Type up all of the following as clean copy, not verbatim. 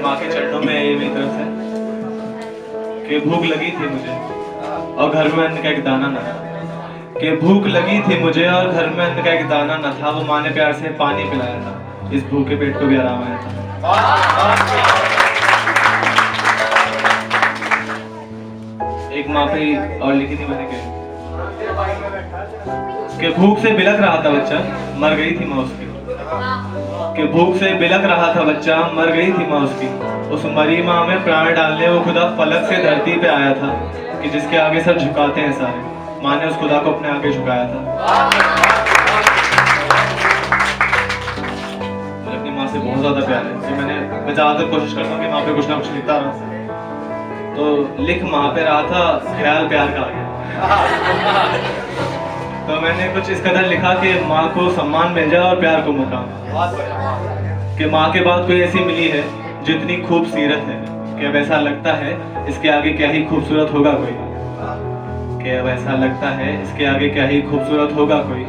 माँ के चरणों में ये मेरी तरफ से कि भूख लगी थी मुझे और घर में अन्न का एक दाना न था। कि भूख लगी थी मुझे और घर में अन्न का एक दाना न था। वो माँ ने प्यार से पानी पिलाया था, इस भूखे पेट को भी आराम आया था। एक माँ पे और लिखी थी मैंने कि भूख से बिलख रहा था बच्चा, मर गई थी माँ उसकी। कि भूख से बिलख रहा था बच्चा, मर गई थी माँ उसकी। उस मरी माँ में प्राण डालने वो खुदा फलक से धरती पे आया था कि जिसके आगे सब झुकाते हैं सारे। माँ ने उस खुदा को अपने आगे झुकाया था। मुझे अपनी माँ से बहुत ज्यादा प्यार है। तो मैं ज्यादातर कोशिश करता हूँ कि माँ पे कुछ ना कुछ लिखता रहूं। तो लिख माँ पे रहा था, ख्याल प्यार का आ गया। तो मैंने कुछ इस कदर लिखा कि माँ को सम्मान मिल जाए और प्यार को मुकाम। कि माँ के बाद कोई ऐसी मिली है जितनी खूबसूरत है कि अब ऐसा लगता है इसके आगे क्या ही खूबसूरत होगा कोई। कि अब ऐसा लगता है इसके आगे क्या ही खूबसूरत होगा कोई।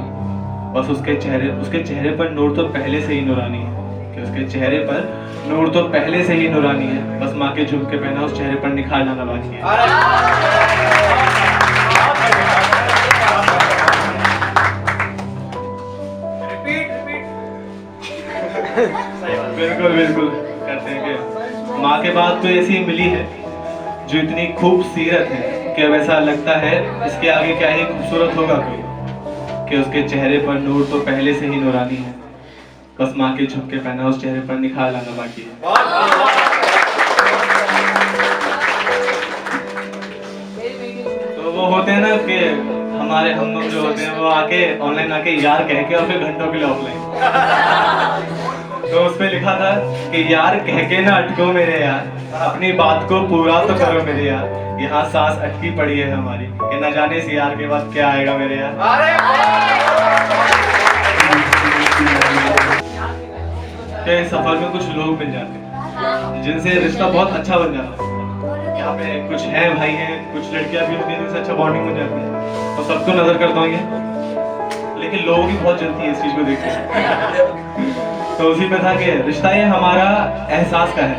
बस उसके चेहरे पर नूर तो पहले से ही नूरानी है। कि उसके चेहरे पर नूर तो पहले से ही नूरानी है। बस माँ के झुक के पहना उस चेहरे पर निखार लाना बाकी है। बिल्कुल बिल्कुल करते हैं कि माँ के बाद तो ऐसी मिली है जो इतनी खूबसूरत है कि अब ऐसा लगता है इसके आगे क्या ही खूबसूरत होगा कोई। कि उसके चेहरे पर नूर तो पहले से ही नूरानी है। बस माँ के झुक के पहना उस चेहरे पर निखार लाना बाकी है। तो वो होते हैं ना कि हमारे हम लोग जो होते हैं वो आके ऑनलाइन आके यार कह के और फिर घंटों के लिए ऑफलाइन। तो उस पे लिखा था कि यार कह के ना अटको मेरे यार, अपनी बात को पूरा तो करो मेरे यार। यहाँ सांस अटकी पड़ी है हमारी कि न जाने इस यार के बाद क्या आएगा मेरे यार। के सफर में कुछ लोग मिल जाते हैं जिनसे रिश्ता बहुत अच्छा बन जाता है। यहाँ पे कुछ है भाई हैं, कुछ लड़कियां भी होती हैं जिनसे अच्छा बॉन्डिंग बन जाती है। और सबको नजर करता हूँ ये, लेकिन लोगों की बहुत जलती है इस चीज को देख के। तो उसी पे था कि रिश्ता ये हमारा एहसास का है,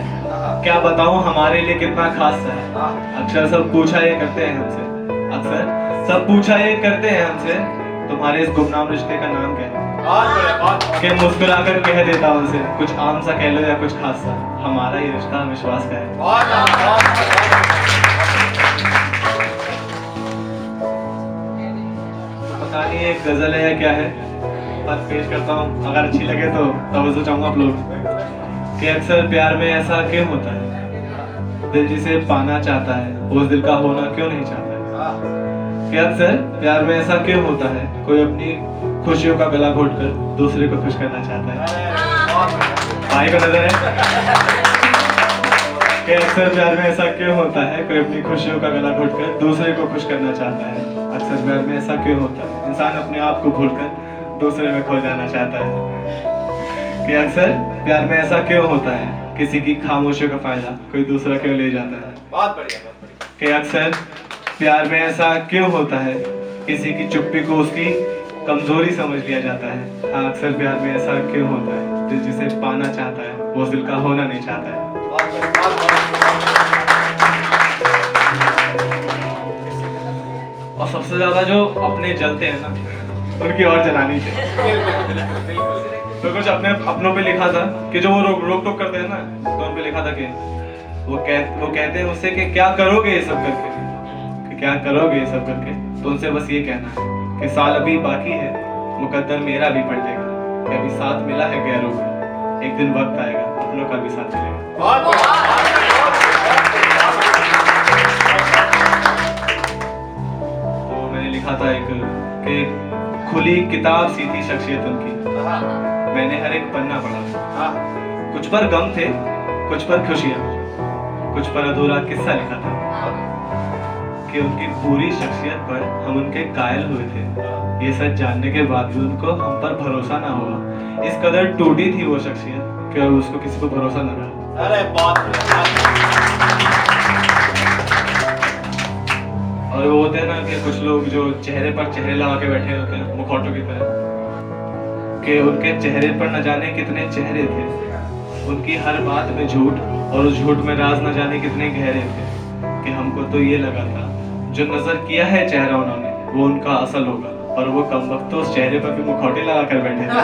क्या बताऊं हमारे लिए कितना खास है। अक्सर सब पूछा ये करते हैं हमसे, तुम्हारे इस गुमनाम रिश्ते का नाम क्या है। कि मुस्कुराकर कह देता हूं उनसे, कुछ आम सा कह लो या कुछ खास सा, हमारा ये रिश्ता विश्वास का है। पता नहीं एक गजल है या क्या है, पर पेश करता हूँ, अगर अच्छी लगे तो तवज्जो चाहूंगा आप लोग। कि अक्सर प्यार में ऐसा क्यों होता है, दिल जिसे पाना चाहता है उस दिल का होना क्यों नहीं चाहता है। कि अक्सर प्यार में ऐसा क्यों होता है, कोई अपनी खुशियों का गला घोटकर दूसरे को खुश करना चाहता है। भाई को नजर है कि अक्सर प्यार में ऐसा क्यों होता है, कोई अपनी खुशियों का गला घोटकर दूसरे को खुश करना चाहता है। अक्सर प्यार में ऐसा क्यों होता है, इंसान अपने आप को भूलकर दूसरे में खो जाना चाहता है। कि अक्सर प्यार में ऐसा क्यों होता है, किसी की खामोशियों का फायदा कोई दूसरा क्यों ले जाता है। बहुत बढ़िया। कि अक्सर प्यार में ऐसा क्यों होता है, किसी की चुप्पी को उसकी कमजोरी समझ लिया जाता है। हाँ, अक्सर प्यार में ऐसा क्यों होता है, दिल जिसे पाना चाहता है वो उस दिल का होना नहीं चाहता है। और सबसे ज्यादा जो अपने जलते हैं ना, उनकी और जलानी चाहिए। तो कुछ अपनों पे लिखा था कि जो वो रोक टोक करते हैं ना, तो उन पे लिखा था कि वो कहते हैं मुझसे कि क्या करोगे ये सब करके, क्या करोगे ये सब करके। तो उनसे बस ये कहना है कि साल अभी बाकी है, मुकद्दर मेरा भी पलटेगा। कि अभी साथ मिला है गैरों का, एक दिन वक्त आएगा अपनों का भी साथ मिलेगा। तो मैंने लिखा था एक कि खुली किताब सी थी शख्सियत उनकी, मैंने हर एक पन्ना पढ़ा। कुछ पर गम थे, कुछ पर खुशियां, कुछ पर अधूरा किस्सा लिखा था। कि उनकी पूरी शख्सियत पर हम उनके कायल हुए थे, ये सच जानने के बावजूद को हम पर भरोसा ना हुआ। इस कदर टूटी थी वो शख्सियत कि उसको किसी को भरोसा न रहा। अरे बात। और वो होते हैं ना कि कुछ लोग जो चेहरे पर चेहरे लगा के बैठे होते हैं मुखौटों की तरह, कि उनके चेहरे पर न जाने कितने चेहरे थे, उनकी हर बात में झूठ, और उस झूठ में राज न जाने कितने गहरे थे कि हमको तो ये लगा था जो नजर किया है चेहरा उन्होंने वो उनका असल होगा, और वो कमबख्त तो उस चेहरे पर भी मुखौटे लगा कर बैठे थे।